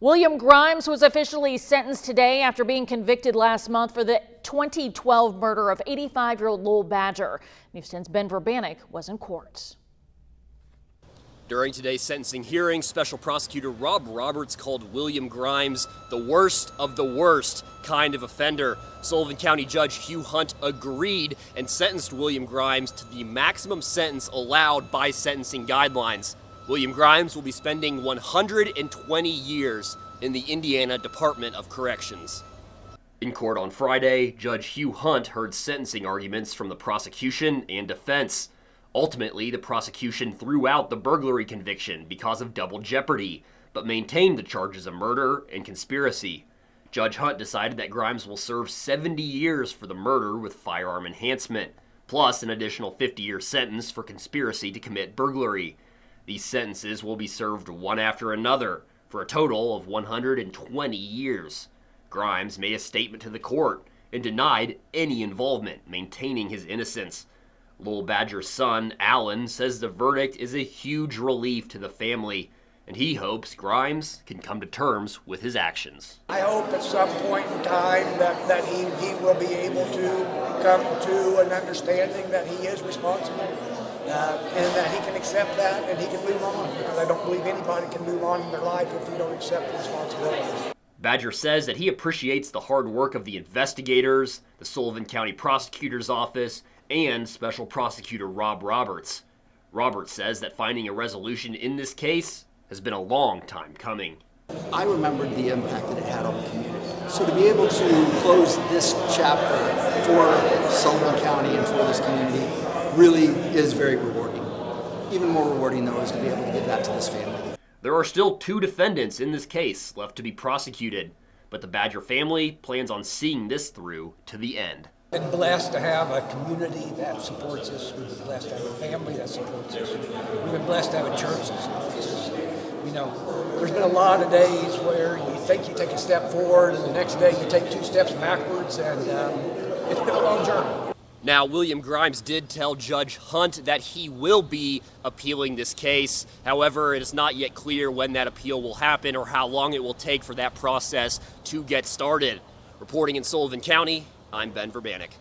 William Grimes was officially sentenced today after being convicted last month for the 2012 murder of 85-year-old Lowell Badger. News 10's Ben Verbanek was in court. During today's sentencing hearing, Special Prosecutor Rob Roberts called William Grimes the worst of the worst kind of offender. Sullivan County Judge Hugh Hunt agreed and sentenced William Grimes to the maximum sentence allowed by sentencing guidelines. William Grimes will be spending 120 years in the Indiana Department of Corrections. In court on Friday, Judge Hugh Hunt heard sentencing arguments from the prosecution and defense. Ultimately, the prosecution threw out the burglary conviction because of double jeopardy, but maintained the charges of murder and conspiracy. Judge Hunt decided that Grimes will serve 70 years for the murder with firearm enhancement, plus an additional 50-year sentence for conspiracy to commit burglary. These sentences will be served one after another for a total of 120 years. Grimes made a statement to the court and denied any involvement, maintaining his innocence. Lowell Badger's son, Alan, says the verdict is a huge relief to the family, and he hopes Grimes can come to terms with his actions. I hope at some point in time that he will be able to come to an understanding that he is responsible. And that he can accept that and he can move on, because I don't believe anybody can move on in their life if you don't accept the responsibility. Badger says that he appreciates the hard work of the investigators, the Sullivan County Prosecutor's Office, and Special Prosecutor Rob Roberts. Roberts says that finding a resolution in this case has been a long time coming. I remembered the impact that it had on the community. So to be able to close this chapter for Sullivan County and for this community really is very rewarding. Even more rewarding, though, is to be able to give that to this family. There are still 2 defendants in this case left to be prosecuted, but the Badger family plans on seeing this through to the end. We've been blessed to have a community that supports us. We've been blessed to have a family that supports us. We've been blessed to have a church that supports us. You know, there's been a lot of days where you think you take a step forward and the next day you take 2 steps backwards, and it's been a long journey. Now, William Grimes did tell Judge Hunt that he will be appealing this case. However, it is not yet clear when that appeal will happen or how long it will take for that process to get started. Reporting in Sullivan County, I'm Ben Verbanek.